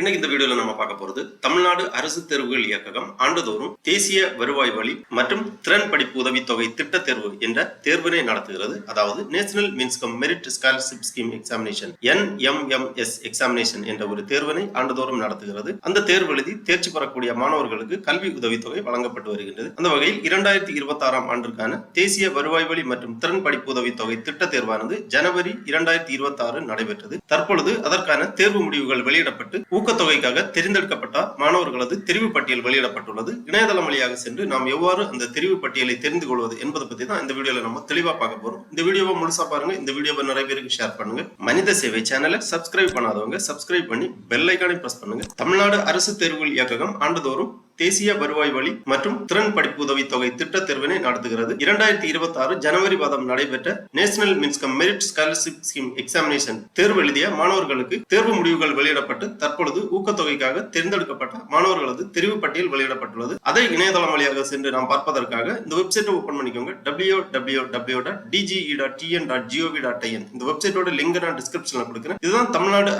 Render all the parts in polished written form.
இன்னைக்கு இந்த வீடியோல நம்ம பார்க்க போறது தமிழ்நாடு அரசு தேர்வுகள் இயக்ககம் ஆண்டுதோறும் தேசிய வருவாய் வழி மற்றும் திறன் படிப்பு உதவித்தொகை திட்ட தேர்வு என்ற தேர்வினை நடத்துகிறது. அதாவது national means cum merit scholarship scheme examination NMMS examination என்ற ஒரு தேர்வினை ஆண்டுதோறும் நடத்துகிறது. அந்த தேர்வு எழுதி தேர்ச்சி பெறக்கூடிய மாணவர்களுக்கு கல்வி உதவித்தொகை வழங்கப்பட்டு வருகின்றது. அந்த வகையில் 2026ஆம் ஆண்டிற்கான தேசிய வருவாய் வழி மற்றும் திறன் படிப்பு உதவித்தொகை திட்ட தேர்வானது ஜனவரி 2026 நடைபெற்றது. தற்பொழுது அதற்கான தேர்வு முடிவுகள் வெளியிடப்பட்டு ஊக்கத்தொகைக்காக தெரிந்தெடுக்கப்பட்ட மாணவர்களது தெரிவு பட்டியல் வெளியிடப்பட்டுள்ளது. இணையதளம் வழியாக சென்று நாம் எவ்வாறு அந்த தெரிவு பட்டியலை தெரிந்து கொள்வது என்பதை பத்தி தான் இந்த வீடியோல நம்ம தெளிவா பார்க்க போறோம். இந்த வீடியோவை முழுசா பாருங்க. இந்த வீடியோவை நிறைய பேருக்கு ஷேர் பண்ணுங்க. மனித சேவை சேனலை சப்ஸ்கிரைப் பண்ணாதவங்க சப்ஸ்கிரைப் பண்ணி பெல் ஐகானை பிரஸ் பண்ணுங்க. தமிழ்நாடு அரசு தேர்வுகள் இயக்ககம் ஆண்டுதோறும் தேசிய வருவாய் வழி மற்றும் திறன் படிப்பு உதவித்தொகை திட்ட தேர்வினை நடத்துகிறது. 2026 ஜனவரி மாதம் நடைபெற்ற national means cum merit scholarship scheme examination தேர்வு எழுதிய மாணவர்களுக்கு தேர்வு முடிவுகள் வெளியிடப்பட்டு தற்பொழுது ஊக்கத்தொகைக்காக தேர்ந்தெடுக்கப்பட்ட மாணவர்களது தெரிவு பட்டியல் வெளியிடப்பட்டுள்ளது. அதை இணையதளம் வழியாக சென்று நாம் பார்ப்பதற்காக இந்த வெப்சைட்டை ஓபன் பண்ணிக்கோங்க. www.dge.tn.gov.in இந்த வெப்சைட்டோட லிங்க் நான் டிஸ்கிரிப்ஷன்ல கொடுக்கிறேன். இதுதான் தமிழ்நாடு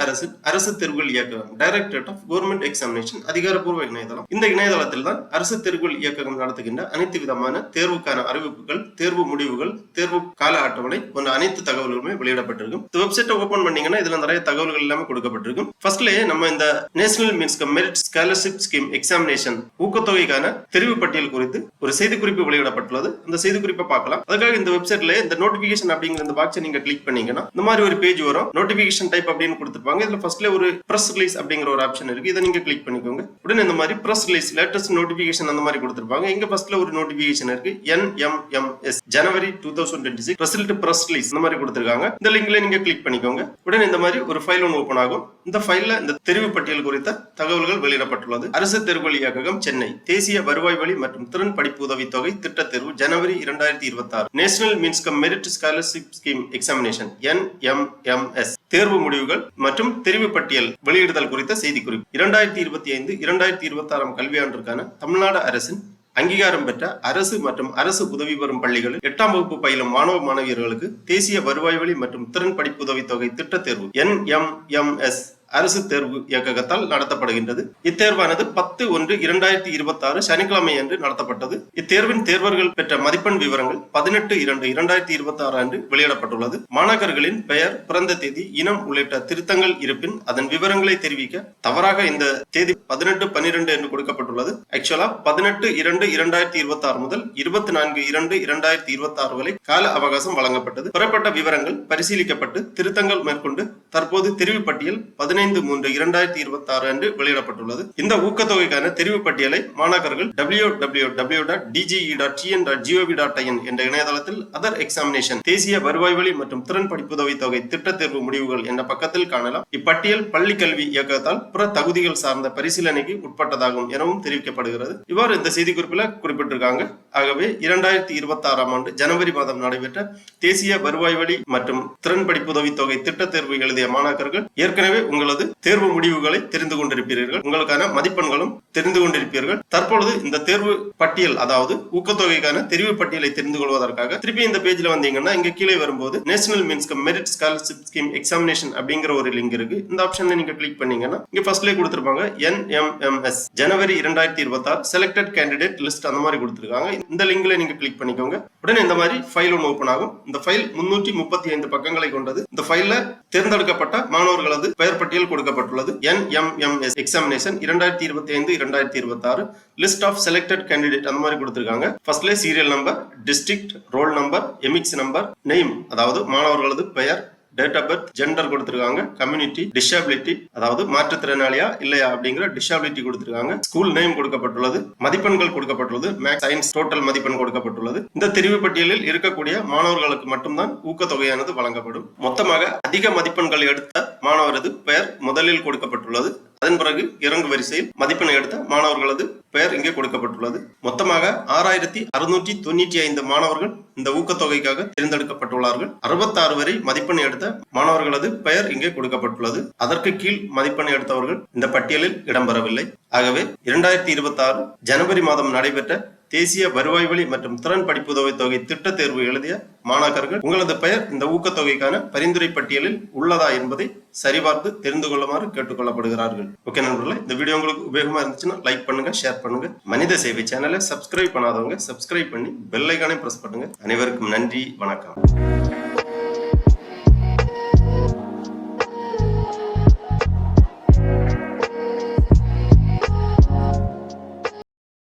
அரசு தேர்வுகள் இயக்ககம் டைரக்டரேட் ஆஃப் கவர்மெண்ட் எக்ஸாமினேஷன் அதிகாரப்பூர்வ இணையதளம். இந்த இணையதளத்தில் தான் அரசு தேர்வுகள் இயக்ககம் நடத்துகின்ற அனைத்து விதமான தேர்வுக்கான அறிவிப்புகள், தேர்வு முடிவுகள், தேர்வு கால அட்டவணை போன்ற அனைத்து தகவல்களுமே வெளியிடப்பட்டிருக்கும். இந்த வெப்சைட்டை ஓபன் பண்ணீங்கன்னா இதுல நிறைய தகவல்கள் எல்லாமே கொடுக்கப்பட்டிருக்கும். ஃபர்ஸ்ட்லயே நம்ம இந்த national means cum merit scholarship scheme examination ஊக்கத்தொகைக்கான தெரிவு பட்டியல் குறித்து ஒரு செய்திக்குறிப்பு வெளியிடப்பட்டுள்ளது. அந்த செய்திக்குறிப்பை பார்க்கலாம். அதுக்காக இந்த வெப்சைட்ல இந்த நோட்டிபிகேஷன் அப்படிங்கிற இந்த பாக்ஸை நீங்க கிளிக் பண்ணீங்கன்னா இந்த மாதிரி ஒரு பேஜ் வரும். நோட்டிபிகேஷன் டைப் அப்படின்னு கொடுத்திருப்பாங்க. இதுல ஃபர்ஸ்ட்ல ஒரு பிரஸ் ரிலீஸ் அப்படிங்கிற ஒரு ஆப்ஷன் இருக்கு. இதை நீங்க கிளிக் பண்ணிக்கோங்க. உடனே இந்த மாதிரி பிரஸ் ரிலீஸ் லேட்டஸ்ட் நோட்டிபிகேஷன் அந்த மாதிரி கொடுத்திருப்பாங்க. இங்க ஃபர்ஸ்ட்ல ஒரு நோட்டிபிகேஷன் இருக்கு. NMMS ஜனவரி 2026 ரிசல்ட் பிரஸ் ரிலீஸ் இந்த மாதிரி கொடுத்திருக்காங்க. இந்த லிங்க்ல நீங்க கிளிக் பண்ணிக்கோங்க. உடனே இந்த மாதிரி ஒரு ஃபைல் ஒன்று ஓபன் ஆகும். இந்த ஃபைல்ல இந்த தெரிவு பட்டியல் குறித்த தகவல்கள் வெளியிடப்பட்டுள்ளது. அரசு தேர்வுகள் இயக்ககம் சென்னை தேசிய வருவாய் வழி மற்றும் திறன் படிப்பு உதவித்தொகை திட்ட தேர்வு ஜனவரி 2026 national means cum merit scholarship scheme examination NMMS தேர்வு முடிவுகள் மற்றும் தெரிவு பட்டியல் வெளியிடுதல் குறித்த செய்திக்குறிப்பு. 2025-2026 கல்வியாண்டிற்கான தமிழ்நாடு அரசின் அங்கீகாரம் பெற்ற அரசு மற்றும் அரசு உதவி பெறும் பள்ளிகளில் 8ஆம் வகுப்பு பயிலும் மாணவ மாணவியர்களுக்கு தேசிய வருவாய் வழி மற்றும் திறன் படிப்பு உதவித்தொகை திட்ட தேர்வு NMMS அரசு தேர்வு இயக்ககத்தால் நடத்தப்படுகின்றது. இத்தேர்வானது 10/1/2026 சனிக்கிழமை அன்று நடத்தப்பட்டது. இத்தேர்வின் தேர்வர்கள் பெற்ற மதிப்பெண் விவரங்கள் 18/2/2026 அன்று வெளியிடப்பட்டுள்ளது. மாணாக்கர்களின் பெயர், பிறந்த தேதி, இனம் உள்ளிட்ட திருத்தங்கள் இருப்பின் அதன் விவரங்களை தெரிவிக்க தவறாக இந்த தேதி 18/12 என்று கொடுக்கப்பட்டுள்ளது. ஆக்சுவலா 18/2/2026 முதல் 24/2/2026 வரை கால அவகாசம் வழங்கப்பட்டது. பெறப்பட்ட விவரங்கள் பரிசீலிக்கப்பட்டு திருத்தங்கள் மேற்கொண்டு தற்போது தெரிவு பட்டியல் 15/3/2026 அன்று வெளியிடப்பட்டுள்ளது. இந்த ஊக்கத்தொகைக்கான தெரிவு பட்டியலை மாணாக்கர்கள் www.dge.tn.gov.in என்ற இணையதளத்தில் அதர் எக்ஸாமினேஷன் தேசிய வருவாய் வழி மற்றும் திறன் படிப்புதவி தொகை திட்ட தேர்வு முடிவுகள் என்ற பக்கத்தில் காணலாம். இப்பட்டியல் பள்ளி கல்வி இயக்கத்தால் பிற தகுதிகள் சார்ந்த பரிசீலனைக்கு உட்பட்டதாகும் எனவும் தெரிவிக்கப்படுகிறது. இவ்வாறு இந்த செய்திக்குறிப்பில் குறிப்பிட்டிருக்காங்க. ஆகவே 2026ஆம் ஆண்டு ஜனவரி மாதம் நடைபெற்ற தேசிய வருவாய் வழி மற்றும் திறன் படிப்புதவி தொகை திட்ட தேர்வு எழுதிய மாணாக்கர்கள் ஏற்கனவே உங்களது தேர்வு முடிவுகளை தெரிந்து கொண்டிருப்பீர்கள். உங்களுக்கான மதிப்பெண்களும் தெரிந்து கொண்டிருப்பீர்கள். தற்பொழுது இந்த தேர்வு பட்டியல், அதாவது ஊக்கத்தொகைக்கான தெரிவு பட்டியலை தெரிந்து கொள்வதற்காக திருப்பி இந்த பேஜ்ல வந்தீங்கன்னா இங்க கீழே வரும்போது national means cum merit scholarship scheme examination அப்படிங்கிற ஒரு லிங்க் இருக்கு. இந்த ஆப்ஷன்ல நீங்க கிளிக் பண்ணீங்கன்னா இங்க ஃபர்ஸ்ட்லயே கொடுத்திருப்பாங்க NMMS ஜனவரி 2026 செலக்டட் கேண்டிடேட் லிஸ்ட் அந்த மாதிரி கொடுத்திருக்காங்க. இந்த லிங்க்ல நீங்க கிளிக் பண்ணிக்கோங்க. உடனே இந்த மாதிரி ஃபைல் ஒன்று ஓபன் ஆகும். இந்த ஃபைல் 335 பக்கங்களை கொண்டது. இந்த ஃபைல்ல தேர்ந்தெடுக்கப்பட்ட மாணவர்களது பெயர் பட்டியல் கொடுக்கப்பட்டுள்ளது. NMMS examination 2025-2026 list of selected candidate அந்த மாதிரி கொடுத்திருக்காங்க. ஃபர்ஸ்ட்ல serial number, district, roll number, EMIS number, name அதாவது மாணவர்களது பெயர், டேட் ஆஃப் பர்த், ஜெண்டர் கொடுத்திருக்காங்க, கம்யூனிட்டி, டிசபிலிட்டி அதாவது மாற்றுத்திறனாளியா இல்லையா அப்படிங்கிற டிசபிலிட்டி கொடுத்திருக்காங்க, ஸ்கூல் நேம் கொடுக்கப்பட்டுள்ளது, மதிப்பெண்கள் கொடுக்கப்பட்டுள்ளது, மேக்ஸ் சயின்ஸ் டோட்டல் மதிப்பெண் கொடுக்கப்பட்டுள்ளது. இந்த தெரிவு பட்டியலில் இருக்கக்கூடிய மாணவர்களுக்கு மட்டும்தான் ஊக்கத்தொகையானது வழங்கப்படும். மொத்தமாக அதிக மதிப்பெண்கள் எடுத்த மாணவரது பெயர் முதலில் கொடுக்கப்பட்டுள்ளது. அதன் பிறகு இறங்கு வரிசையில் மதிப்பெண் எடுத்த மாணவர்களது பெயர் இங்கே கொடுக்கப்பட்டுள்ளது. மொத்தமாக 6695 மாணவர்கள் இந்த ஊக்கத்தொகைக்காக தேர்ந்தெடுக்கப்பட்டுள்ளார்கள். 66 வரை மதிப்பெண் எடுத்த மாணவர்களது பெயர் இங்கே கொடுக்கப்பட்டுள்ளது. அதற்கு கீழ் மதிப்பெண் எடுத்தவர்கள் இந்த பட்டியலில் இடம்பெறவில்லை. ஆகவே 2026 ஜனவரி மாதம் நடைபெற்ற தேசிய வருவாய் வழி மற்றும் திறன் படிப்புதவி தொகை திட்ட தேர்வு எழுதிய மாணாக்கர்கள் உங்களது பெயர் இந்த ஊக்கத்தொகைக்கான பரிந்துரை பட்டியலில் உள்ளதா என்பதை சரிபார்த்து தெரிந்து கொள்ளுமாறு கேட்டுக்கொள்ளப்படுகிறார்கள். ஓகே நண்பர்களே, இந்த வீடியோ உங்களுக்கு உபயோகமா இருந்துச்சுன்னா லைக் பண்ணுங்க, ஷேர் பண்ணுங்க. மனித சேவை சேனலை சப்ஸ்கிரைப் பண்ணாதவங்க சப்ஸ்கிரைப் பண்ணி பெல் ஐகானை பிரஸ் பண்ணுங்க. அனைவருக்கும் நன்றி, வணக்கம்.